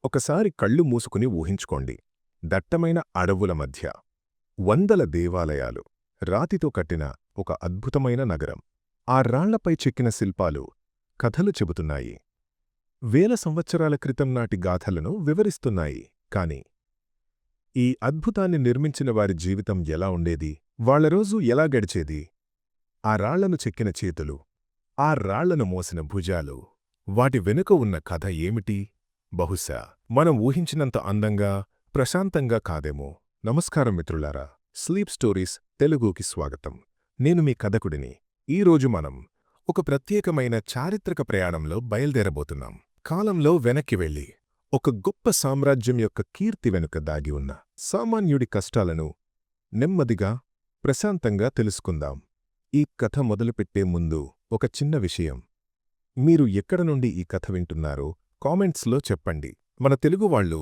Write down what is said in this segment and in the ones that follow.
ఒకసారి కళ్ళు మూసుకుని ఊహించుకోండి. దట్టమైన అడవుల మధ్య వందల దేవాలయాలు, రాతితో కట్టిన ఒక అద్భుతమైన నగరం. ఆ రాళ్లపై చెక్కిన శిల్పాలు కథలు చెబుతున్నాయి. వేల సంవత్సరాల క్రితం నాటి గాథలను వివరిస్తున్నాయి. కాని ఈ అద్భుతాన్ని నిర్మించిన వారి జీవితం ఎలా ఉండేది? వాళ్ల రోజు ఎలా గడిచేది? ఆ రాళ్లను చెక్కిన చేతులు, ఆ రాళ్లను మోసిన భుజాలు, వాటి వెనుక ఉన్న కథ ఏమిటి? బహుశా మనం ఊహించినంత అందంగా, ప్రశాంతంగా కాదేమో. నమస్కారం మిత్రులారా, స్లీప్ స్టోరీస్ తెలుగుకి స్వాగతం. నేను మీ కథకుడిని. ఈరోజు మనం ఒక ప్రత్యేకమైన చారిత్రక ప్రయాణంలో బయల్దేరబోతున్నాం. కాలంలో వెనక్కి వెళ్ళి ఒక గొప్ప సామ్రాజ్యం యొక్క కీర్తి వెనుక దాగి ఉన్న సామాన్యుడి కష్టాలను నెమ్మదిగా, ప్రశాంతంగా తెలుసుకుందాం. ఈ కథ మొదలుపెట్టే ముందు ఒక చిన్న విషయం. మీరు ఎక్కడ నుండి ఈ కథ వింటున్నారో కామెంట్స్లో చెప్పండి. మన తెలుగువాళ్లు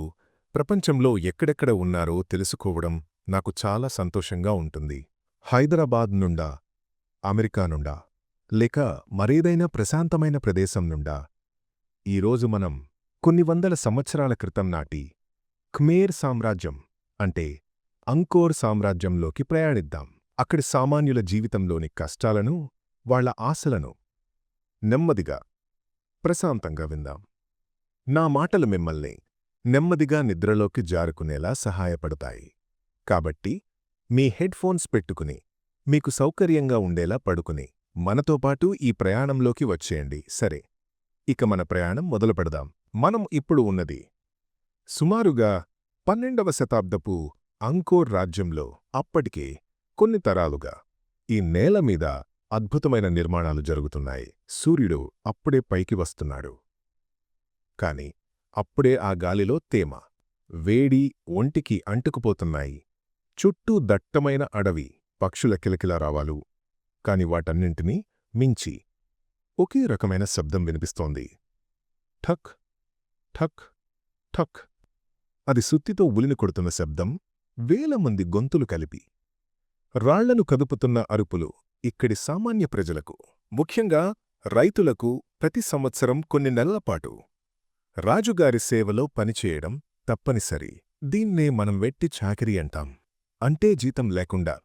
ప్రపంచంలో ఎక్కడెక్కడ ఉన్నారో తెలుసుకోవడం నాకు చాలా సంతోషంగా ఉంటుంది. హైదరాబాద్ నుండా, అమెరికా నుండా, లేక మరేదైనా ప్రశాంతమైన ప్రదేశం నుండా. ఈరోజు మనం కొన్ని వందల సంవత్సరాల క్రితం నాటి ఖమేర్ సామ్రాజ్యం అంటే అంకోర్ సామ్రాజ్యంలోకి ప్రయాణిద్దాం. అక్కడి సామాన్యుల జీవితంలోని కష్టాలను, వాళ్ల ఆశలను నెమ్మదిగా, ప్రశాంతంగా విందాం. నా మాటలు మిమ్మల్ని నెమ్మదిగా నిద్రలోకి జారుకునేలా సహాయపడతాయి. కాబట్టి మీ హెడ్ ఫోన్స్ పెట్టుకుని, మీకు సౌకర్యంగా ఉండేలా పడుకుని మనతో పాటు ఈ ప్రయాణంలోకి వచ్చేయండి. సరే, ఇక మన ప్రయాణం మొదలుపెడదాం. మనం ఇప్పుడు ఉన్నది సుమారుగా 12వ శతాబ్దపు అంకోర్ రాజ్యంలో. అప్పటికే కొన్ని తరాలుగా ఈ నేల మీద అద్భుతమైన నిర్మాణాలు జరుగుతున్నాయి. సూర్యుడు అప్పుడే పైకి వస్తున్నాడు. కాని అప్పుడే ఆ గాలిలో తేమ, వేడి ఒంటికి అంటుకుపోతున్నాయి. చుట్టూ దట్టమైన అడవి, పక్షుల కిలకిలారావాలు. కాని వాటన్నింటినీ మించి ఒకే రకమైన శబ్దం వినిపిస్తోంది. ఠక్ ఠక్ ఠక్. అది సుత్తితో ఉలిని కొడుతున్న శబ్దం. వేలమంది గొంతులు కలిపి రాళ్లను కదుపుతున్న అరుపులు. ఇక్కడి సామాన్య ప్రజలకు, ముఖ్యంగా రైతులకు ప్రతి సంవత్సరం కొన్ని నెలలపాటు రాజుగారి సేవలో పనిచేయడం తప్పనిసరి. దీన్నే మనం వెట్టి చాకిరీ అంటాం. అంటే జీతం లేకుండా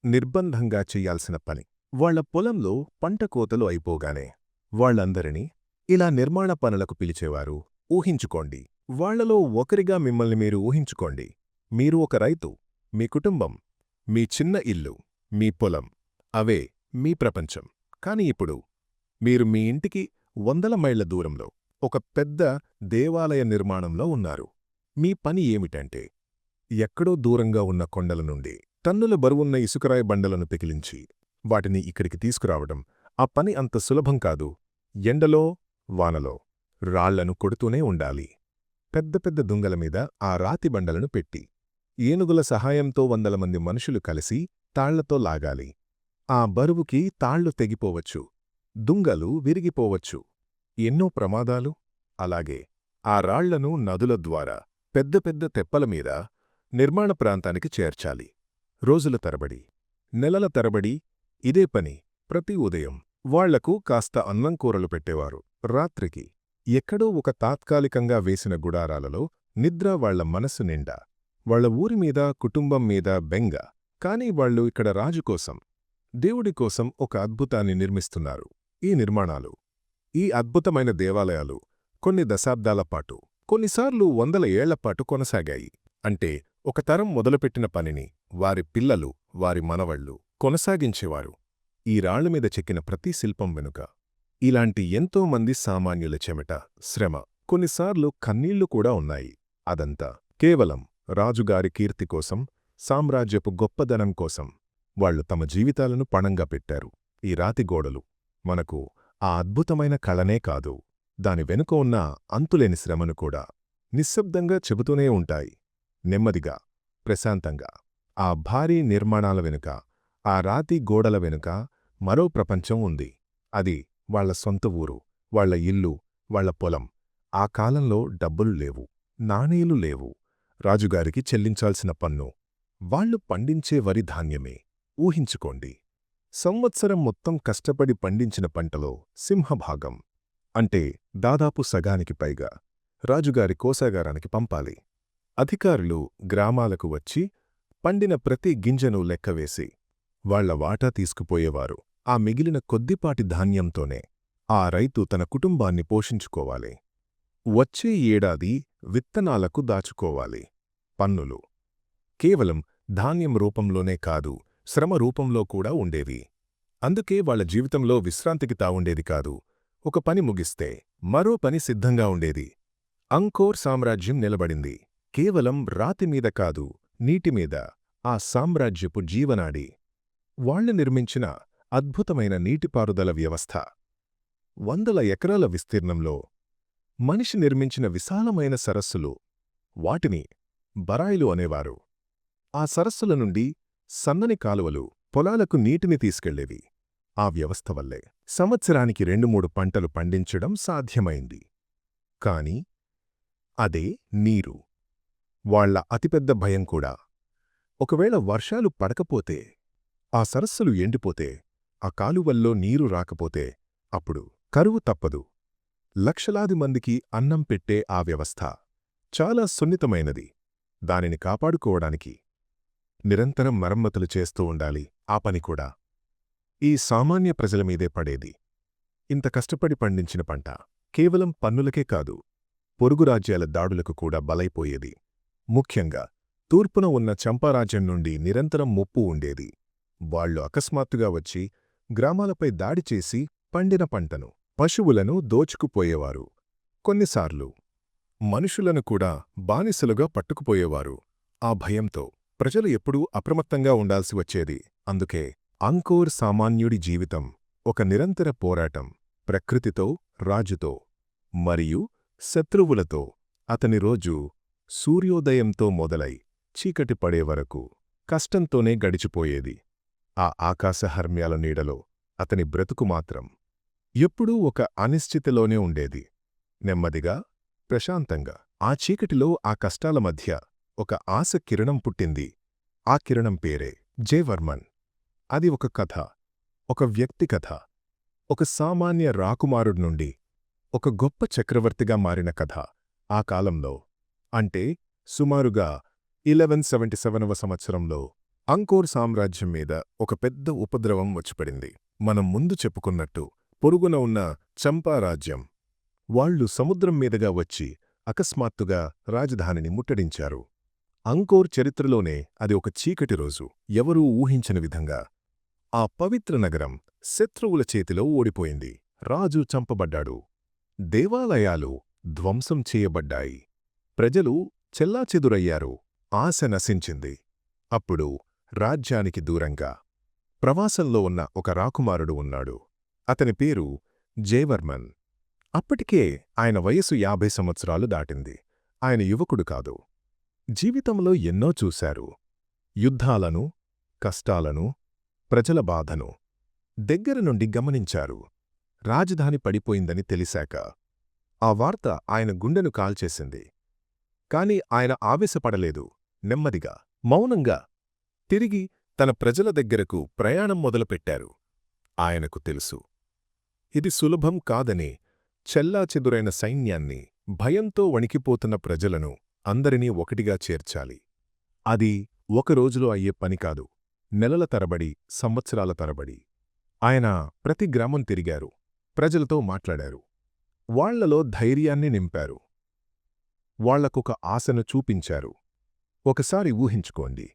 నిర్బంధంగా చెయ్యాల్సిన పని. వాళ్ల పొలంలో పంట కోతలు అయిపోగానే వాళ్లందరినీ ఇలా నిర్మాణ పనులకు పిలిచేవారు. ఊహించుకోండి, వాళ్లలో ఒకరిగా మిమ్మల్ని మీరు ఊహించుకోండి. మీరు ఒక రైతు. మీ కుటుంబం, మీ చిన్న ఇల్లు, మీ పొలం, అవే మీ ప్రపంచం. కాని ఇప్పుడు మీరు మీ ఇంటికి వందల మైళ్ల దూరంలో ఒక పెద్ద దేవాలయ నిర్మాణంలో ఉన్నారు. మీ పని ఏమిటంటే ఎక్కడో దూరంగా ఉన్న కొండల నుండి టన్నుల బరువున్న ఇసుకరాయి బండలను పెకిలించి వాటిని ఇక్కడికి తీసుకురావడం. ఆ పని అంత సులభం కాదు. ఎండలో, వానలో రాళ్లను కొడుతూనే ఉండాలి. పెద్ద పెద్ద దుంగల మీద ఆ రాతి బండలను పెట్టి ఏనుగుల సహాయంతో వందల మంది మనుషులు కలిసి తాళ్లతో లాగాలి. ఆ బరువుకి తాళ్లు తెగిపోవచ్చు, దుంగలు విరిగిపోవచ్చు. ఎన్నో ప్రమాదాలు. అలాగే ఆ రాళ్లను నదుల ద్వారా పెద్ద పెద్ద తెప్పలమీద నిర్మాణ ప్రాంతానికి చేర్చాలి. రోజుల తరబడి, నెలల తరబడి ఇదే పని. ప్రతి ఉదయం వాళ్లకు కాస్త అన్నం కూరలు పెట్టేవారు. రాత్రికి ఎక్కడో ఒక తాత్కాలికంగా వేసిన గుడారాలలో నిద్ర. వాళ్ల మనస్సు నిండా వాళ్ల ఊరిమీద, కుటుంబం మీద బెంగ. కాని వాళ్లు ఇక్కడ రాజుకోసం, దేవుడికోసం ఒక అద్భుతాన్ని నిర్మిస్తున్నారు. ఈ నిర్మాణాలు, ఈ అద్భుతమైన దేవాలయాలు కొన్ని దశాబ్దాలపాటు, కొన్నిసార్లు వందల ఏళ్లపాటు కొనసాగాయి. అంటే ఒక తరం మొదలుపెట్టిన పనిని వారి పిల్లలు, వారి మనవళ్లు కొనసాగించేవారు. ఈ రాళ్లమీద చెక్కిన ప్రతి శిల్పం వెనుక ఇలాంటి ఎంతోమంది సామాన్యుల చెమట, శ్రమ, కొన్నిసార్లు కన్నీళ్లు కూడా ఉన్నాయి. అదంతా కేవలం రాజుగారి కీర్తి కోసం, సామ్రాజ్యపు గొప్పదనం కోసం. వాళ్లు తమ జీవితాలను పణంగా పెట్టారు. ఈ రాతి గోడలు మనకు ఆ అద్భుతమైన కళనే కాదు, దాని వెనుక ఉన్న అంతులేని శ్రమను కూడా నిశ్శబ్దంగా చెబుతూనే ఉంటాయి. నెమ్మదిగా, ప్రశాంతంగా. ఆ భారీ నిర్మాణాల వెనుక, ఆ రాతి గోడల వెనుక మరో ప్రపంచం ఉంది. అది వాళ్ల సొంత ఊరు, వాళ్ల ఇల్లు, వాళ్ల పొలం. ఆ కాలంలో డబ్బులు లేవు, నాణేలు లేవు. రాజుగారికి చెల్లించాల్సిన పన్ను వాళ్లు పండించే వరి ధాన్యమే. ఊహించుకోండి, సంవత్సరం మొత్తం కష్టపడి పండించిన పంటలో సింహభాగం, అంటే దాదాపు సగానికి పైగా రాజుగారి కోశాగారానికి పంపాలి. అధికారులు గ్రామాలకు వచ్చి పండిన ప్రతి గింజను లెక్కవేసి వాళ్ల వాటా తీసుకుపోయేవారు. ఆ మిగిలిన కొద్దిపాటి ధాన్యంతోనే ఆ రైతు తన కుటుంబాన్ని పోషించుకోవాలి. వచ్చే ఏడాది విత్తనాలకు దాచుకోవాలి. పన్నులు కేవలం ధాన్యం రూపంలోనే కాదు, శ్రమ రూపంలో కూడా ఉండేవి. అందుకే వాళ్ల జీవితంలో విశ్రాంతికి తావుండేది కాదు. ఒక పని ముగిస్తే మరో పని సిద్ధంగా ఉండేది. అంకోర్ సామ్రాజ్యం నిలబడింది కేవలం రాతిమీద కాదు, నీటిమీద. ఆ సామ్రాజ్యపు జీవనాడి వాళ్లు నిర్మించిన అద్భుతమైన నీటిపారుదల వ్యవస్థ. 100 ఎకరాల విస్తీర్ణంలో మనిషి నిర్మించిన విశాలమైన సరస్సులు, వాటిని బరాయిలు అనేవారు. ఆ సరస్సుల నుండి సన్నని కాలువలు పొలాలకు నీటిని తీసుకెళ్లేవి. ఆ వ్యవస్థ వల్లే సంవత్సరానికి 2-3 పంటలు పండించడం సాధ్యమైంది. కాని అదే నీరు వాళ్ల అతిపెద్ద భయం కూడా. ఒకవేళ వర్షాలు పడకపోతే, ఆ సరస్సులు ఎండిపోతే, ఆ కాలువల్లో నీరు రాకపోతే అప్పుడు కరువు తప్పదు. లక్షలాది మందికి అన్నం పెట్టే ఆ వ్యవస్థ చాలా సున్నితమైనది. దానిని కాపాడుకోవడానికి నిరంతరం మరమ్మతులు చేస్తూ ఉండాలి. ఆ పని కూడా ఈ సామాన్య ప్రజలమీదే పడేది. ఇంత కష్టపడి పండించిన పంట కేవలం పన్నులకే కాదు, పొరుగు రాజ్యాల దాడులకు కూడా బలైపోయేది. ముఖ్యంగా తూర్పున ఉన్న చంపారాజ్యం నుండి నిరంతరం ముప్పు ఉండేది. వాళ్లు అకస్మాత్తుగా వచ్చి గ్రామాలపై దాడి చేసి పండిన పంటను, పశువులను దోచుకుపోయేవారు. కొన్నిసార్లు మనుషులను కూడా బానిసలుగా పట్టుకుపోయేవారు. ఆ భయంతో ప్రజలు ఎప్పుడూ అప్రమత్తంగా ఉండాల్సి వచ్చేది. అందుకే అంకోర్ సామాన్యుడి జీవితం ఒక నిరంతర పోరాటం, ప్రకృతితో, రాజుతో మరియు శత్రువులతో. అతని రోజు సూర్యోదయంతో మొదలై చీకటి పడే వరకు కష్టంతోనే గడిచిపోయేది. ఆ ఆకాశహర్మ్యాల నీడలో అతని బ్రతుకు మాత్రం ఎప్పుడూ ఒక అనిశ్చితిలోనే ఉండేది. నెమ్మదిగా, ప్రశాంతంగా ఆ చీకటిలో, ఆ కష్టాల మధ్య ఒక ఆశ కిరణం పుట్టింది. ఆ కిరణం పేరే జయవర్మన్. అది ఒక కథ, ఒక వ్యక్తి కథ, ఒక సామాన్య రాకుమారుడి నుండి ఒక గొప్ప చక్రవర్తిగా మారిన కథ. ఆ కాలంలో, అంటే సుమారుగా 1177వ సంవత్సరంలో అంకోర్ సామ్రాజ్యం మీద ఒక పెద్ద ఉపద్రవం వచ్చిపడింది. మనం ముందు చెప్పుకున్నట్టు పొరుగున ఉన్న చంపారాజ్యం వాళ్లు సముద్రం మీదుగా వచ్చి అకస్మాత్తుగా రాజధానిని ముట్టడించారు. అంకోర్ చరిత్రలోనే అది ఒక చీకటి రోజు. ఎవరూ ఊహించని విధంగా ఆ పవిత్ర నగరం శత్రువుల చేతిలో ఓడిపోయింది. రాజు చంపబడ్డాడు. దేవాలయాలు ధ్వంసం చేయబడ్డాయి. ప్రజలు చెల్లాచెదురయ్యారు. ఆశ నశించింది. అప్పుడు రాజ్యానికి దూరంగా ప్రవాసంలో ఉన్న ఒక రాకుమారుడు ఉన్నాడు. అతని పేరు జయవర్మన్. అప్పటికే ఆయన వయసు 50 సంవత్సరాలు దాటింది. ఆయన యువకుడు కాదు. జీవితంలో ఎన్నో చూశారు. యుద్ధాలను, కష్టాలను, ప్రజల బాధను దగ్గర నుండి గమనించారు. రాజధాని పడిపోయిందని తెలిసాక ఆ వార్త ఆయన గుండెను కాల్చేసింది. కాని ఆయన ఆవేశపడలేదు. నెమ్మదిగా, మౌనంగా తిరిగి తన ప్రజల దగ్గరకు ప్రయాణం మొదలుపెట్టారు. ఆయనకు తెలుసు, ఇది సులభం కాదని. చెల్లాచెదురైన సైన్యాన్ని, భయంతో వణికిపోతున్న ప్రజలను అందరినీ ఒకటిగా చేర్చాలి. అది ఒకరోజులో అయ్యే పని కాదు. నెలల తరబడి, సంవత్సరాల తరబడి ఆయన ప్రతి గ్రామం తిరిగారు. ప్రజలతో మాట్లాడారు. వాళ్లలో ధైర్యాన్ని నింపారు. వాళ్లకొక ఆశను చూపించారు. ఒకసారి ఊహించుకోండి,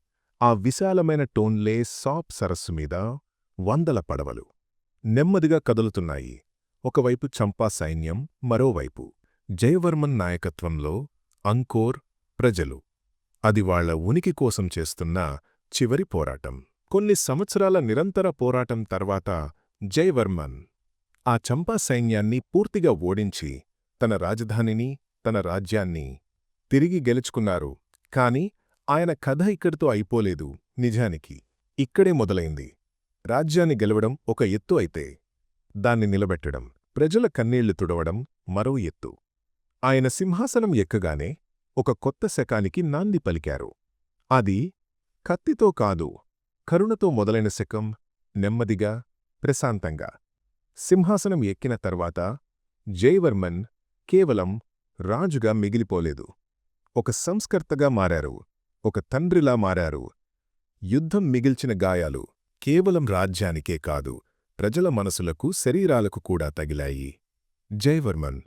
ఆ విశాలమైన టోన్లే సాప్ సరస్సు మీద 100 పడవలు నెమ్మదిగా కదులుతున్నాయి. ఒకవైపు చంపా సైన్యం, మరోవైపు జయవర్మన్ నాయకత్వంలో అంకోర్ ప్రజలు. అది వాళ్ల ఉనికి కోసం చేస్తున్న చివరి పోరాటం. కొన్ని సంవత్సరాల నిరంతర పోరాటం తర్వాత జయవర్మన్ ఆ చంపా సైన్యాన్ని పూర్తిగా ఓడించి తన రాజధానిని, తన రాజ్యాన్ని తిరిగి గెలుచుకున్నారు. కాని ఆయన కథ ఇక్కడితో అయిపోలేదు. నిజానికి ఇక్కడే మొదలైంది. రాజ్యాన్ని గెలవడం ఒక ఎత్తు అయితే, దాన్ని నిలబెట్టడం, ప్రజల కన్నీళ్లు తుడవడం మరో ఎత్తు. ఆయన సింహాసనం ఎక్కగానే ఒక కొత్త శకానికి నాంది పలికారు. అది కత్తితో కాదు, కరుణతో మొదలైన శకం. నెమ్మదిగా, ప్రశాంతంగా సింహాసనం ఎక్కిన తర్వాత జయవర్మన్ కేవలం రాజుగా మిగిలిపోలేదు. ఒక సంస్కర్తగా మారారు, ఒక తండ్రిలా మారారు. యుద్ధం మిగిల్చిన గాయాలు కేవలం రాజ్యానికే కాదు, ప్రజల మనసులకు శరీరాలకు కూడా తగిలాయి. జయవర్మన్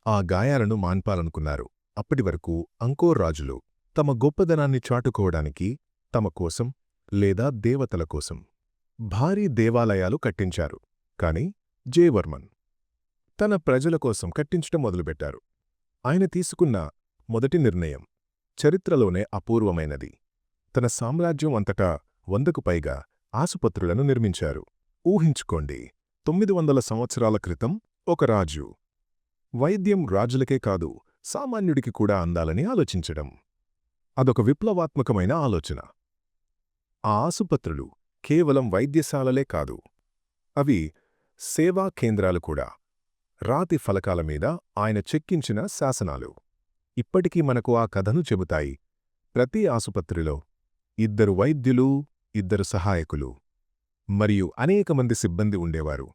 ఆ గాయాలను మాన్పాలనుకున్నారు. అప్పటివరకు అంకోర్ రాజులు తమ గొప్పదనాన్ని చాటుకోవడానికి తమ కోసం లేదా దేవతల కోసం భారీ దేవాలయాలు కట్టించారు. కాని జయవర్మన్ తన ప్రజల కోసం కట్టించటం మొదలుపెట్టారు. ఆయన తీసుకున్న మొదటి నిర్ణయం చరిత్రలోనే అపూర్వమైనది. తన సామ్రాజ్యం అంతటా 100కు పైగా ఆసుపత్రులను నిర్మించారు. ఊహించుకోండి, 900 సంవత్సరాల క్రితం ఒక రాజు వైద్యం రాజులకే కాదు, సామాన్యుడికి కూడా అందాలని ఆలోచించడం. అదొక విప్లవాత్మకమైన ఆలోచన. ఆ ఆసుపత్రులు కేవలం వైద్యశాలలే కాదు, అవి సేవా కేంద్రాలు కూడా. రాతి ఫలకాల మీద ఆయన చెక్కించిన శాసనాలు ఇప్పటికీ మనకు ఆ కథను చెబుతాయి. ప్రతి ఆసుపత్రిలో 2 వైద్యులు, 2 సహాయకులు మరియు అనేక మంది సిబ్బంది ఉండేవారు.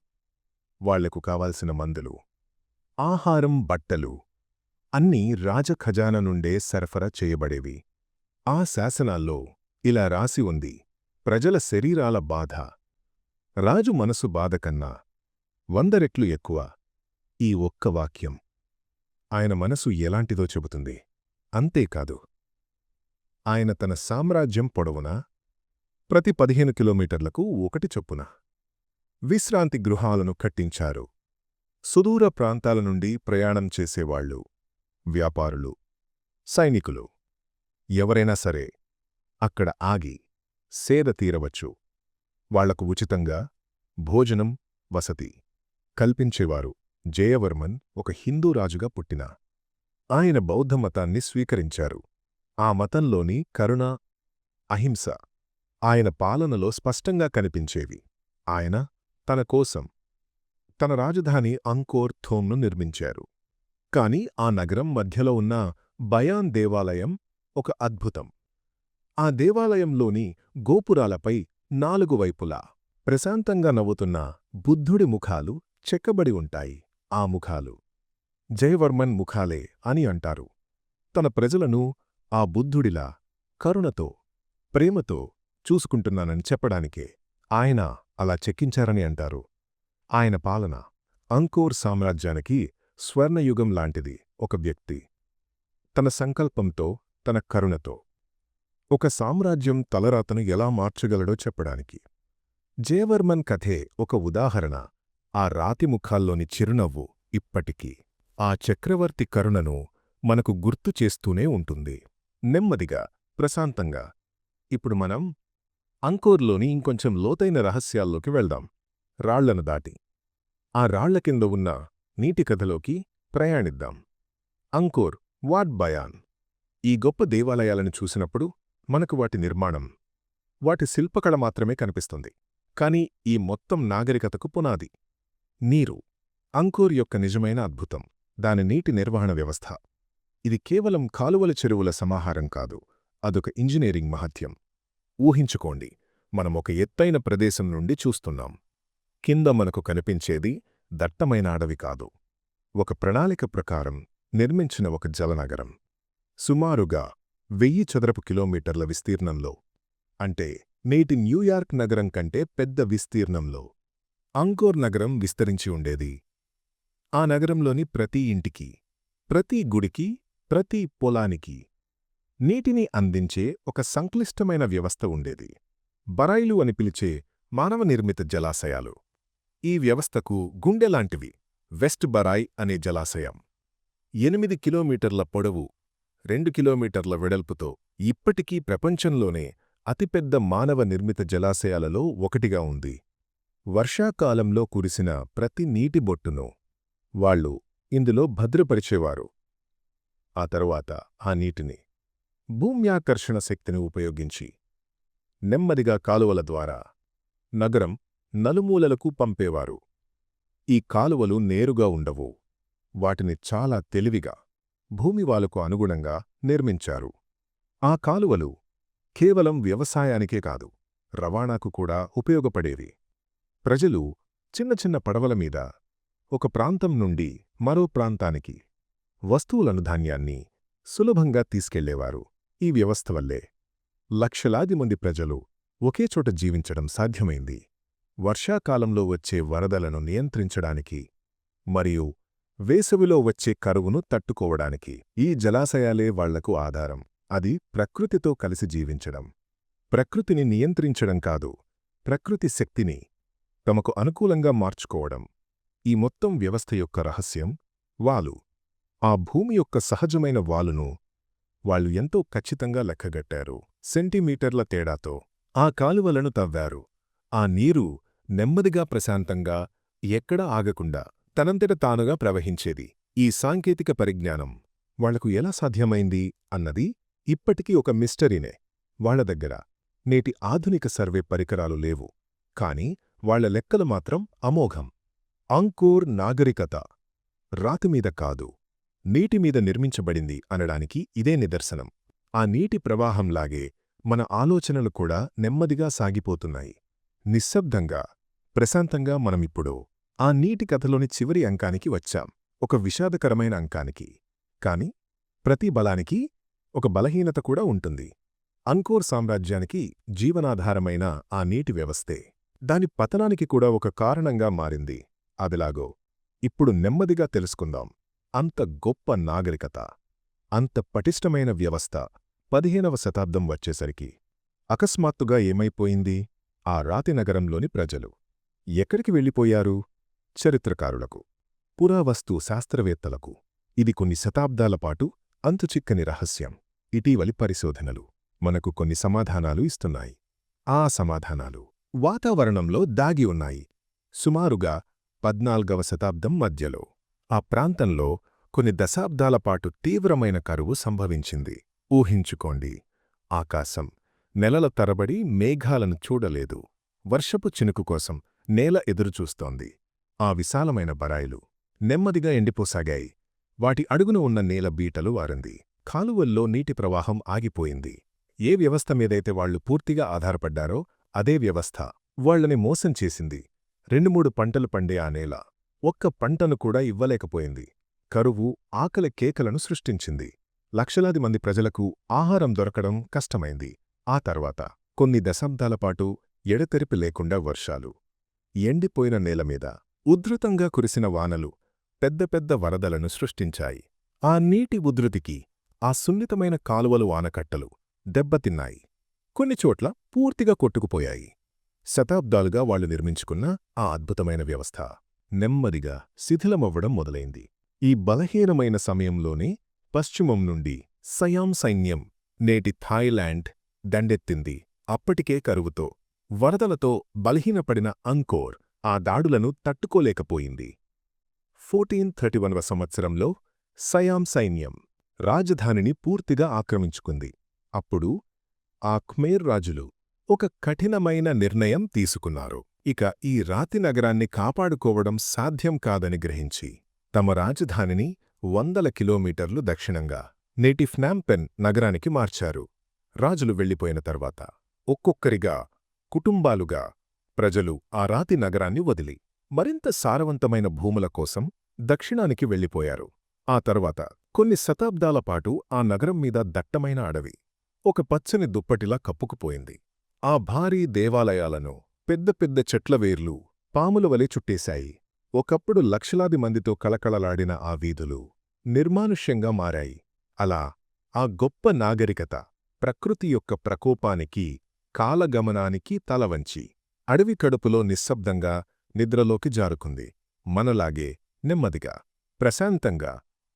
వాళ్లకు కావాల్సిన మందులు, ఆహారం, బట్టలు అన్నీ రాజఖజానా నుండే సరఫరా చేయబడేవి. ఆ శాసనాల్లో ఇలా రాసి ఉంది: ప్రజల శరీరాల బాధ రాజు మనసు బాధ కన్నా 100 రెట్లు ఎక్కువ. ఈ ఒక్క వాక్యం ఆయన మనసు ఎలాంటిదో చెబుతుంది. అంతేకాదు, ఆయన తన సామ్రాజ్యం పొడవునా ప్రతి 15 కిలోమీటర్లకు 1 చొప్పున విశ్రాంతి గృహాలను కట్టించారు. సుదూర ప్రాంతాల నుండి ప్రయాణం చేసేవాళ్లు, వ్యాపారులు, సైనికులు ఎవరైనా సరే అక్కడ ఆగి సేద తీరవచ్చు. వాళ్లకు ఉచితంగా భోజనం, వసతి కల్పించేవారు. జయవర్మన్ ఒక హిందూ రాజుగా పుట్టిన ఆయన బౌద్ధ మతాన్ని స్వీకరించారు. ఆ మతంలోని కరుణ, అహింస ఆయన పాలనలో స్పష్టంగా కనిపించేవి. ఆయన తన కోసం తన రాజధాని అంకోర్ థోమ్ను నిర్మించారు. కాని ఆ నగరం మధ్యలో ఉన్న బయాన్ దేవాలయం ఒక అద్భుతం. ఆ దేవాలయంలోని గోపురాలపై 4 వైపులా ప్రశాంతంగా నవ్వుతున్న బుద్ధుడి ముఖాలు చెక్కబడి ఉంటాయి. ఆ ముఖాలు జయవర్మన్ ముఖాలే అని అంటారు. తన ప్రజలను ఆ బుద్ధుడిలా కరుణతో, ప్రేమతో చూసుకుంటున్నానని చెప్పడానికే ఆయన అలా చెక్కించారని అంటారు. ఆయన పాలన అంకోర్ సామ్రాజ్యానికి స్వర్ణయుగం లాంటిది. ఒక వ్యక్తి తన సంకల్పంతో, తన కరుణతో ఒక సామ్రాజ్యం తలరాతను ఎలా మార్చగలడో చెప్పడానికి. జయవర్మన్ కథే ఒక ఉదాహరణ. ఆ రాతి ముఖాల్లోని చిరునవ్వు ఇప్పటికీ ఆ చక్రవర్తి కరుణను మనకు గుర్తు చేస్తూనే ఉంటుంది. నెమ్మదిగా, ప్రశాంతంగా ఇప్పుడు మనం అంకోర్లోని ఇంకొంచెం లోతైన రహస్యాల్లోకి వెళ్దాం. రాళ్లను దాటి ఆ రాళ్ల కింద ఉన్న నీటి కథలోకి ప్రయాణిద్దాం. Angkor, what Bayan. ఈ గొప్ప దేవాలయాలను చూసినప్పుడు మనకు వాటి నిర్మాణం, వాటి శిల్పకళ మాత్రమే కనిపిస్తుంది. కాని ఈ మొత్తం నాగరికతకు పునాది నీరు. అంకోర్ యొక్క నిజమైన అద్భుతం దాని నీటి నిర్వహణ వ్యవస్థ. ఇది కేవలం కాలువల చెరువుల సమాహారం కాదు, అదొక ఇంజనీరింగ్ మహత్యం. ఊహించుకోండి, మనం ఒక ఎత్తైన ప్రదేశం నుండి చూస్తున్నాం. కింద మనకు కనిపించేది దట్టమైన అడవి కాదు, ఒక ప్రణాళిక ప్రకారం నిర్మించిన ఒక జలనగరం. సుమారుగా 1000 చదరపు కిలోమీటర్ల విస్తీర్ణంలో, అంటే నేటి న్యూయార్క్ నగరం కంటే పెద్ద విస్తీర్ణంలో అంకోర్ నగరం విస్తరించి ఉండేది. ఆ నగరంలోని ప్రతి ఇంటికి, ప్రతి గుడికి, ప్రతి పొలానికి నీటిని అందించే ఒక సంక్లిష్టమైన వ్యవస్థ ఉండేది. బరాయిలు అని పిలిచే మానవ నిర్మిత జలాశయాలు. ఈ వ్యవస్థకు గుండెలాంటివి వెస్ట్ బరాయ్ అనే జలాశయం. 8 కిలోమీటర్ల పొడవు, 2 కిలోమీటర్ల వెడల్పుతో ఇప్పటికీ ప్రపంచంలోనే అతిపెద్ద మానవ నిర్మిత జలాశయాలలో ఒకటిగా ఉంది. వర్షాకాలంలో కురిసిన ప్రతి నీటి బొట్టును వాళ్లు ఇందులో భద్రపరిచేవారు. ఆ తరువాత ఆ నీటిని భూమ్యాకర్షణ శక్తిని ఉపయోగించి నెమ్మదిగా కాలువల ద్వారా నగరం నలుమూలలకు పంపేవారు. ఈ కాలువలు నేరుగా ఉండవు, వాటిని చాలా తెలివిగా భూమివాలుకు అనుగుణంగా నిర్మించారు. ఆ కాలువలు కేవలం వ్యవసాయానికే కాదు, రవాణాకు కూడా ఉపయోగపడేవి. ప్రజలు చిన్న చిన్న పడవల మీద ఒక ప్రాంతం నుండి మరో ప్రాంతానికి వస్తువులను ధాన్యాన్ని సులభంగా తీసుకెళ్లేవారు. ఈ వ్యవస్థ వల్లే లక్షలాది మంది ప్రజలు ఒకేచోట జీవించడం సాధ్యమైంది. వర్షాకాలంలో వచ్చే వరదలను నియంత్రించడానికి మరియు వేసవిలో వచ్చే కరువును తట్టుకోవడానికి ఈ జలాశయాలే వాళ్లకు ఆధారం. అది ప్రకృతితో కలిసి జీవించడం, ప్రకృతిని నియంత్రించడం కాదు, ప్రకృతి శక్తిని తమకు అనుకూలంగా మార్చుకోవడం. ఈ మొత్తం వ్యవస్థ యొక్క రహస్యం వాలు. ఆ భూమి యొక్క సహజమైన వాలును వాళ్ళు ఎంతో ఖచ్చితంగా లెక్కగట్టారు. సెంటీమీటర్ల తేడాతో ఆ కాలువలను తవ్వారు. ఆ నీరు నెమ్మదిగా ప్రశాంతంగా ఎక్కడా ఆగకుండా తనంతట తానుగా ప్రవహించేది. ఈ సాంకేతిక పరిజ్ఞానం వాళ్లకు ఎలా సాధ్యమైంది అన్నది ఇప్పటికీ ఒక మిస్టరీనే. వాళ్ల దగ్గర నేటి ఆధునిక సర్వే పరికరాలు లేవు, కాని వాళ్ల లెక్కలు మాత్రం అమోఘం. అంకోర్ నాగరికత రాతిమీద కాదు, నీటిమీద నిర్మించబడింది అనడానికి ఇదే నిదర్శనం. ఆ నీటి ప్రవాహంలాగే మన ఆలోచనలు కూడా నెమ్మదిగా సాగిపోతున్నాయి. నిశ్శబ్దంగా, ప్రశాంతంగా. మనమిప్పుడు ఆ నీటి కథలోని చివరి అంకానికి వచ్చాం, ఒక విషాదకరమైన అంకానికి. కాని ప్రతి బలానికి ఒక బలహీనత కూడా ఉంటుంది. అంకోర్ సామ్రాజ్యానికి జీవనాధారమైన ఆ నీటి వ్యవస్థే దాని పతనానికి కూడా ఒక కారణంగా మారింది. అదిలాగో ఇప్పుడు నెమ్మదిగా తెలుసుకుందాం. అంత గొప్ప నాగరికత, అంత పటిష్టమైన వ్యవస్థ 15వ శతాబ్దం వచ్చేసరికి అకస్మాత్తుగా ఏమైపోయింది? ఆ రాతి నగరంలోని ప్రజలు ఎక్కడికి వెళ్ళిపోయారు? చరిత్రకారులకు, పురావస్తు శాస్త్రవేత్తలకు ఇది కొన్ని శతాబ్దాలపాటు అంతుచిక్కని రహస్యం. ఇటీవలి పరిశోధనలు మనకు కొన్ని సమాధానాలు ఇస్తున్నాయి. ఆ సమాధానాలు వాతావరణంలో దాగి ఉన్నాయి. సుమారుగా 14వ శతాబ్దం మధ్యలో ఆ ప్రాంతంలో కొన్ని దశాబ్దాలపాటు తీవ్రమైన కరువు సంభవించింది. ఊహించుకోండి, ఆకాశం నెలల తరబడి మేఘాలను చూడలేదు. వర్షపు చినుకు కోసం నేల ఎదురుచూస్తోంది. ఆ విశాలమైన బరాయిలు నెమ్మదిగా ఎండిపోసాగాయి. వాటి అడుగున ఉన్న నేల బీటలు వారింది. కాలువల్లో నీటి ప్రవాహం ఆగిపోయింది. ఏ వ్యవస్థ మీదైతే వాళ్లు పూర్తిగా ఆధారపడ్డారో అదే వ్యవస్థ వాళ్లని మోసం చేసింది. 2-3 పంటలు పండే ఆ నేల ఒక్క పంటను కూడా ఇవ్వలేకపోయింది. కరువు ఆకలి కేకలను సృష్టించింది. లక్షలాది మంది ప్రజలకు ఆహారం దొరకడం కష్టమైంది. ఆ తర్వాత కొన్ని దశాబ్దాలపాటు ఎడతెరిపి లేకుండా వర్షాలు, ఎండిపోయిన నేలమీద ఉధృతంగా కురిసిన వానలు పెద్ద పెద్ద వరదలను సృష్టించాయి. ఆ నీటి ఉధృతికి ఆ సున్నితమైన కాలువలు, ఆనకట్టలు దెబ్బతిన్నాయి. కొన్నిచోట్ల పూర్తిగా కొట్టుకుపోయాయి. శతాబ్దాలుగా వాళ్లు నిర్మించుకున్న ఆ అద్భుతమైన వ్యవస్థ నెమ్మదిగా శిథిలమవ్వడం మొదలైంది. ఈ బలహీనమైన సమయంలోనే పశ్చిమం నుండి సయాం సైన్యం, నేటి థాయిలాండ్ దండెత్తింది. అప్పటికే కరువుతో, వరదలతో బలహీనపడిన అంకోర్ ఆ దాడులను తట్టుకోలేకపోయింది. 1431వ సంవత్సరంలో సయాం సైన్యం రాజధానిని పూర్తిగా ఆక్రమించుకుంది. అప్పుడు ఆ ఖమేర్ రాజులు ఒక కఠినమైన నిర్ణయం తీసుకున్నారు. ఇక ఈ రాతి నగరాన్ని కాపాడుకోవడం సాధ్యం కాదని గ్రహించి తమ రాజధానిని 100 కిలోమీటర్లు దక్షిణంగా నేటి ఫ్నాంపెన్ నగరానికి మార్చారు. రాజులు వెళ్లిపోయిన తర్వాత ఒక్కొక్కరిగా, కుటుంబాలుగా ప్రజలు ఆ రాతి నగరాన్ని వదిలి మరింత సారవంతమైన భూముల కోసం దక్షిణానికి వెళ్లిపోయారు. ఆ తర్వాత కొన్ని శతాబ్దాలపాటు ఆ నగరం మీద దట్టమైన అడవి ఒక పచ్చని దుప్పటిలా కప్పుకుపోయింది. ఆ భారీ దేవాలయాలను పెద్ద పెద్ద చెట్ల వేర్లు పాముల వలె చుట్టేశాయి. ఒకప్పుడు లక్షలాది మందితో కళకళలాడిన ఆ వీధులు నిర్మానుష్యంగా మారాయి. అలా ఆ గొప్ప నాగరికత ప్రకృతి యొక్క ప్రకోపానికి, కాలగమనానికి తలవంచి అడవి కడుపులో నిశ్శబ్దంగా నిద్రలోకి జారుకుంది. మనలాగే నెమ్మదిగా, ప్రశాంతంగా.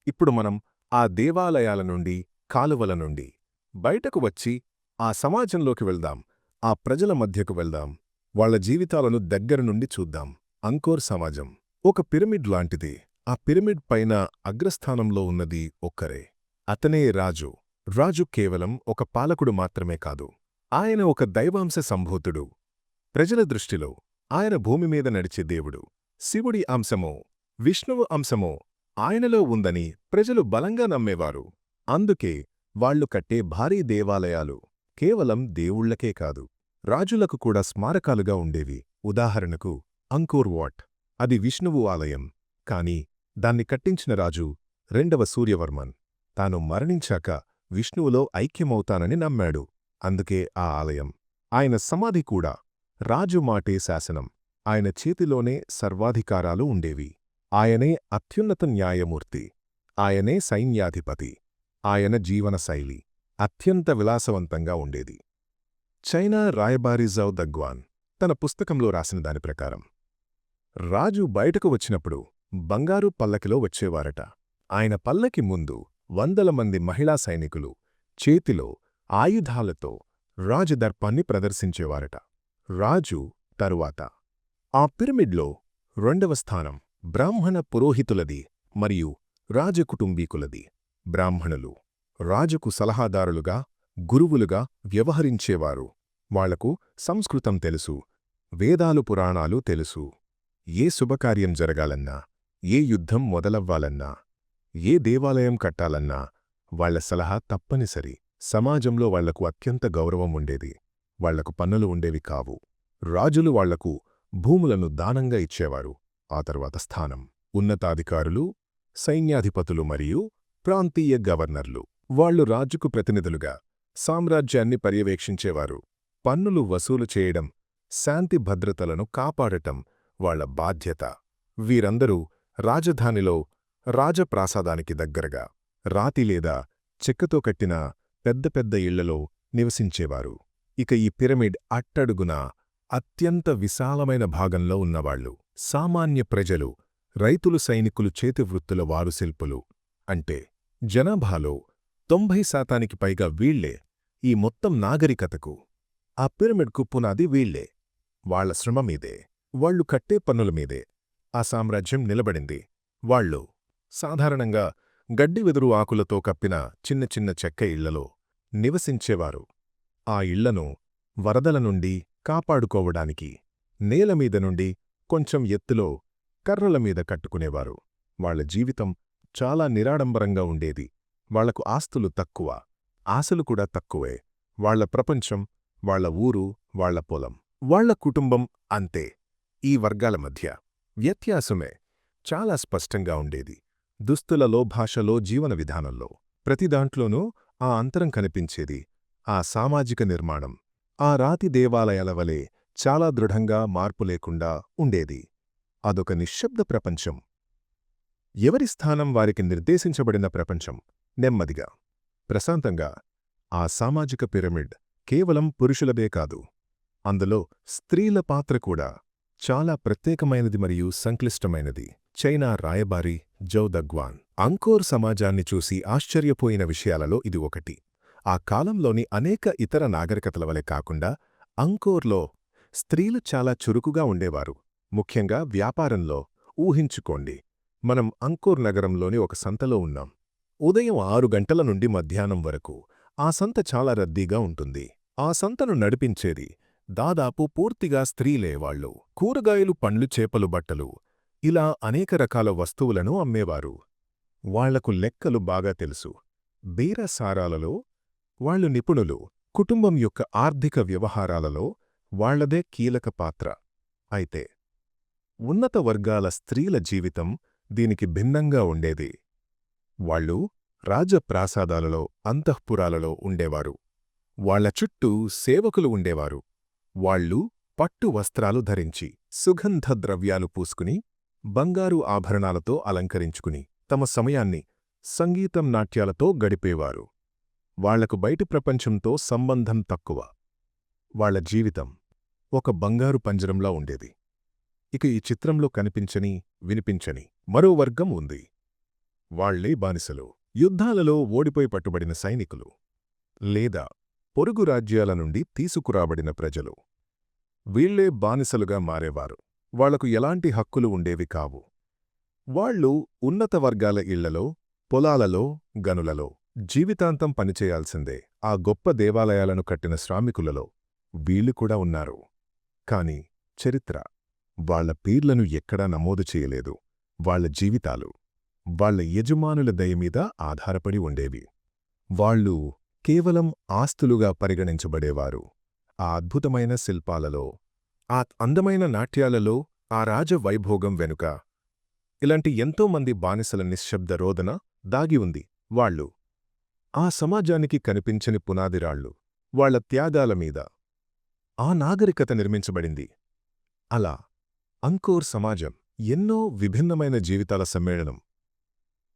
ఇప్పుడు మనం ఆ దేవాలయాల నుండి, కాలువల నుండి బయటకు వచ్చి ఆ సమాజంలోకి వెళ్దాం. ఆ ప్రజల మధ్యకు వెళ్దాం. వాళ్ల జీవితాలను దగ్గర నుండి చూద్దాం. అంకోర్ సమాజం ఒక పిరమిడ్ లాంటిది. ఆ పిరమిడ్ పైన అగ్రస్థానంలో ఉన్నది ఒక్కరే. అతనే రాజు. రాజు కేవలం ఒక పాలకుడు మాత్రమే కాదు. ఆయన ఒక దైవాంశ సంభూతుడు. ప్రజల దృష్టిలో ఆయన భూమిమీద నడిచే దేవుడు. శివుడి అంశమో, విష్ణువు అంశమో ఆయనలో ఉందని ప్రజలు బలంగా నమ్మేవారు. అందుకే వాళ్లు కట్టే భారీ దేవాలయాలు కేవలం దేవుళ్లకే కాదు, రాజులకు కూడా స్మారకాలుగా ఉండేవి. ఉదాహరణకు అంకోర్ వాట్, అది విష్ణువు ఆలయం. కాని దాన్ని కట్టించిన రాజు రెండవ సూర్యవర్మన్ తాను మరణించాక విష్ణువులో ఐక్యమవుతానని నమ్మాడు. అందుకే ఆ ఆలయం. ఆయన సమాధి కూడా రాజు మాటే శాసనం. ఆయన చేతిలోనే సర్వాధికారాలు ఉండేవి. ఆయనే అత్యున్నత న్యాయమూర్తి. ఆయనే సైన్యాధిపతి. ఆయన జీవనశైలి అత్యంత విలాసవంతంగా ఉండేది. చైనా రాయబారి జౌ దగ్వాన్ తన పుస్తకంలో రాసిన దాని ప్రకారం రాజు బయటకు వచ్చినప్పుడు బంగారు పల్లకిలో వచ్చేవారట. ఆయన పల్లకి ముందు 100 మంది మహిళా సైనికులు చేతిలో ఆయుధాలతో రాజదర్పాన్ని ప్రదర్శించేవారట. రాజు తరువాత ఆ పిరమిడ్లో 2వ స్థానం బ్రాహ్మణ పురోహితులది మరియు రాజకుటుంబీకులది. బ్రాహ్మణులు రాజుకు సలహాదారులుగా, గురువులుగా వ్యవహరించేవారు. వాళ్లకు సంస్కృతం తెలుసు, వేదాలు పురాణాలు తెలుసు. ఏ శుభకార్యం జరగాలన్నా, ఏ యుద్ధం మొదలవ్వాలన్నా, ఏ దేవాలయం కట్టాలన్నా వాళ్ల సలహా తప్పనిసరి. సమాజంలో వాళ్లకు అత్యంత గౌరవం ఉండేది. వాళ్లకు పన్నులు ఉండేవి కావు. రాజులు వాళ్లకు భూములను దానంగా ఇచ్చేవారు. ఆ తర్వాత స్థానం ఉన్నతాధికారులు, సైన్యాధిపతులు మరియు ప్రాంతీయ గవర్నర్లు. వాళ్లు రాజుకు ప్రతినిధులుగా సామ్రాజ్యాన్ని పర్యవేక్షించేవారు. పన్నులు వసూలు చేయడం, శాంతి భద్రతలను కాపాడటం వాళ్ల బాధ్యత. వీరందరూ రాజధానిలో రాజప్రాసాదానికి దగ్గరగా రాతి లేదా చెక్కతో కట్టిన పెద్ద పెద్ద ఇళ్లలో నివసించేవారు. ఇక ఈ పిరమిడ్ అట్టడుగున అత్యంత విశాలమైన భాగంలో ఉన్నవాళ్లు సామాన్య ప్రజలు, రైతులు, సైనికులు, చేతివృత్తుల వారు, శిల్పులు. అంటే జనాభాలో 90% పైగా వీళ్లే. ఈ మొత్తం నాగరికతకు, ఆ పిరమిడ్కు పునాది వీళ్లే. వాళ్ల శ్రమ మీదే, వాళ్లు కట్టే పన్నుల మీదే ఆ సామ్రాజ్యం నిలబడింది. వాళ్లు సాధారణంగా గడ్డి వెదురు ఆకులతో కప్పిన చిన్న చిన్న చెక్క ఇళ్లలో నివసించేవారు. ఆ ఇళ్లను వరదల నుండి కాపాడుకోవడానికి నేలమీద నుండి కొంచెం ఎత్తులో కర్రల మీద కట్టుకునేవారు. వాళ్ల జీవితం చాలా నిరాడంబరంగా ఉండేది. వాళ్లకు ఆస్తులు తక్కువ, ఆశలు కూడా తక్కువే. వాళ్ల ప్రపంచం, వాళ్ల ఊరు, వాళ్ల పొలం, వాళ్ల కుటుంబం అంతే. ఈ వర్గాల మధ్య వ్యత్యాసమే చాలా స్పష్టంగా ఉండేది. దుస్తులలో, భాషలో, జీవన విధానంలో, ప్రతిదాంట్లోనూ ఆ అంతరం కనిపించేది. ఆ సామాజిక నిర్మాణం ఆ రాతి దేవాలయాల వలె చాలా దృఢంగా, మార్పు లేకుండా ఉండేది. అదొక నిశ్శబ్ద ప్రపంచం. ఎవరి స్థానం వారికి నిర్దేశించబడిన ప్రపంచం. నెమ్మదిగా, ప్రశాంతంగా. ఆ సామాజిక పిరమిడ్ కేవలం పురుషులదే కాదు, అందులో స్త్రీల పాత్ర కూడా చాలా ప్రత్యేకమైనది మరియు సంక్లిష్టమైనది. చైనా రాయబారి జౌ దగ్వాన్ అంకోర్ సమాజాన్ని చూసి ఆశ్చర్యపోయిన విషయాలలో ఇది ఒకటి. ఆ కాలంలోని అనేక ఇతర నాగరికతల వలె కాకుండా అంకోర్లో స్త్రీలు చాలా చురుకుగా ఉండేవారు, ముఖ్యంగా వ్యాపారంలో. ఊహించుకోండి, మనం అంకోర్ నగరంలోని ఒక సంతలో ఉన్నాం. ఉదయం 6 గంటల నుండి మధ్యాహ్నం వరకు ఆ సంత చాలా రద్దీగా ఉంటుంది. ఆ సంతను నడిపించేది దాదాపు పూర్తిగా స్త్రీలే. వాళ్ళు కూరగాయలు, పండ్లు, చేపలు, బట్టలు, ఇలా అనేక రకాల వస్తువులను అమ్మేవారు. వాళ్లకు లెక్కలు బాగా తెలుసు. బేరసారాలలో వాళ్లు నిపుణులు. కుటుంబం యొక్క ఆర్థిక వ్యవహారాలలో వాళ్లదే కీలక పాత్ర. అయితే ఉన్నత వర్గాల స్త్రీల జీవితం దీనికి భిన్నంగా ఉండేది. వాళ్ళు రాజప్రాసాదాలలో, అంతఃపురాలలో ఉండేవారు. వాళ్ల చుట్టూ సేవకులు ఉండేవారు. వాళ్ళు పట్టు వస్త్రాలు ధరించి, సుగంధ ద్రవ్యాలు పూసుకుని, బంగారు ఆభరణాలతో అలంకరించుకుని తమ సమయాన్ని సంగీతం, నాట్యాలతో గడిపేవారు. వాళ్లకు బయటి ప్రపంచంతో సంబంధం తక్కువ. వాళ్ల జీవితం ఒక బంగారు పంజరంలా ఉండేది. ఇక ఈ చిత్రంలో కనిపించని, వినిపించని మరో వర్గం ఉంది. వాళ్లే బానిసలు. యుద్ధాలలో ఓడిపోయి పట్టుబడిన సైనికులు, లేదా పొరుగు రాజ్యాల నుండి తీసుకురాబడిన ప్రజలు. వీళ్లే బానిసలుగా మారేవారు. వాళ్లకు ఎలాంటి హక్కులు ఉండేవి కావు. వాళ్ళు ఉన్నత వర్గాల ఇళ్లలో, పొలాలలో, గనులలో జీవితాంతం పనిచేయాల్సిందే. ఆ గొప్ప దేవాలయాలను కట్టిన శ్రామికులలో వీళ్లు కూడా ఉన్నారు. కాని చరిత్ర వాళ్ల పేర్లను ఎక్కడా నమోదు చేయలేదు. వాళ్ల జీవితాలు వాళ్ల యజమానుల దయమీద ఆధారపడి ఉండేవి. వాళ్ళు కేవలం ఆస్తులుగా పరిగణించబడేవారు. ఆ అద్భుతమైన శిల్పాలలో, ఆ అందమైన నాట్యాలలో, ఆ రాజవైభోగం వెనుక ఇలాంటి ఎంతోమంది బానిసల నిశ్శబ్ద రోదన దాగి ఉంది. వాళ్ళు ఆ సమాజానికి కనిపించని పునాదిరాళ్ళు. వాళ్ల త్యాగాల మీద ఆ నాగరికత నిర్మించబడింది. అలా అంకోర్ సమాజం ఎన్నో విభిన్నమైన జీవితాల సమ్మేళనం.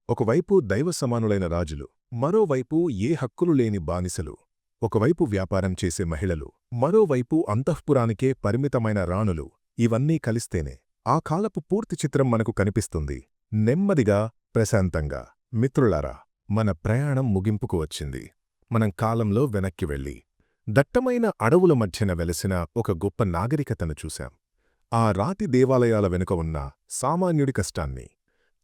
ఒకవైపు దైవసమానులైన రాజులు, మరోవైపు ఏ హక్కులు లేని బానిసలు, ఒకవైపు వ్యాపారం చేసే మహిళలు, మరోవైపు అంతఃపురానికే పరిమితమైన రాణులు. ఇవన్నీ కలిస్తేనే ఆ కాలపు పూర్తి చిత్రం మనకు కనిపిస్తుంది. నెమ్మదిగా, ప్రశాంతంగా. మిత్రులారా, మన ప్రయాణం ముగింపుకు వచ్చింది. మనం కాలంలో వెనక్కి వెళ్ళి దట్టమైన అడవుల మధ్యన వెలసిన ఒక గొప్ప నాగరికతను చూశాం. ఆ రాతి దేవాలయాల వెనుక ఉన్న సామాన్యుడి కష్టాన్ని,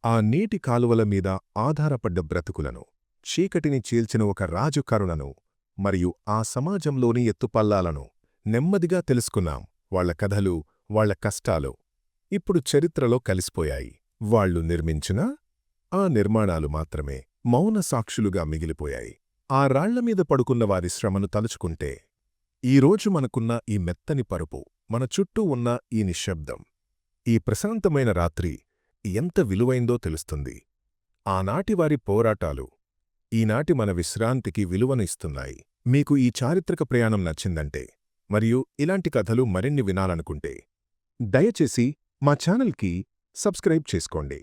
ఆ నీటి కాలువల మీద ఆధారపడ్డ బ్రతుకులను, చీకటిని చీల్చిన ఒక రాజు కరుణను, మరియు ఆ సమాజంలోని ఎత్తుపల్లాలను నెమ్మదిగా తెలుసుకున్నాం. వాళ్ల కథలు, వాళ్ల కష్టాలు ఇప్పుడు చరిత్రలో కలిసిపోయాయి. వాళ్లు నిర్మించిన ఆ నిర్మాణాలు మాత్రమే మౌన సాక్షులుగా మిగిలిపోయాయి. ఆ రాళ్లమీద పడుకున్న వారి శ్రమను తలుచుకుంటే, ఈరోజు మనకున్న ఈ మెత్తని పరుపు, మన చుట్టూ ఉన్న ఈ నిశ్శబ్దం, ఈ ప్రశాంతమైన రాత్రి ఎంత విలువైందో తెలుస్తుంది. ఆనాటివారి పోరాటాలు ఈనాటి మన విశ్రాంతికి విలువను ఇస్తున్నాయి. మీకు ఈ చారిత్రక ప్రయాణం నచ్చిందంటే, మరియు ఇలాంటి కథలు మరిన్ని వినాలనుకుంటే, దయచేసి మా ఛానల్కి సబ్స్క్రైబ్ చేసుకోండి.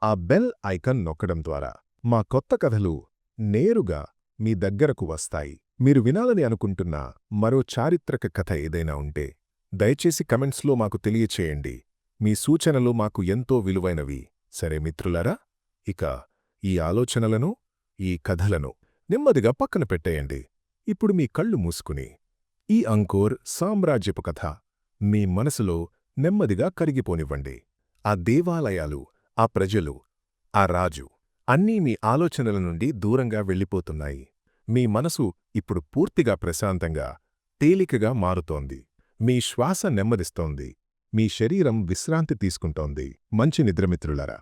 ఆ బెల్ ఐకాన్ నొక్కడం ద్వారా మా కొత్త కథలు నేరుగా మీ దగ్గరకు వస్తాయి. మీరు వినాలని అనుకుంటున్న మరో చారిత్రక కథ ఏదైనా ఉంటే దయచేసి కమెంట్స్లో మాకు తెలియచేయండి. మీ సూచనలు మాకు ఎంతో విలువైనవి. సరే మిత్రులారా, ఇక ఈ ఆలోచనలను, ఈ కథలను నెమ్మదిగా పక్కన పెట్టేయండి. ఇప్పుడు మీ కళ్ళు మూసుకుని ఈ అంకోర్ సామ్రాజ్యపు కథ మీ మనసులో నెమ్మదిగా కరిగిపోనివ్వండి. ఆ దేవాలయాలు, ఆ ప్రజలు, ఆ రాజు అన్నీ మీ ఆలోచనల నుండి దూరంగా వెళ్ళిపోతున్నాయి. మీ మనసు ఇప్పుడు పూర్తిగా ప్రశాంతంగా, తేలికగా మారుతోంది. మీ శ్వాస నెమ్మదిస్తోంది. మీ శరీరం విశ్రాంతి తీసుకుంటోంది. మంచి నిద్రమిత్రులారా.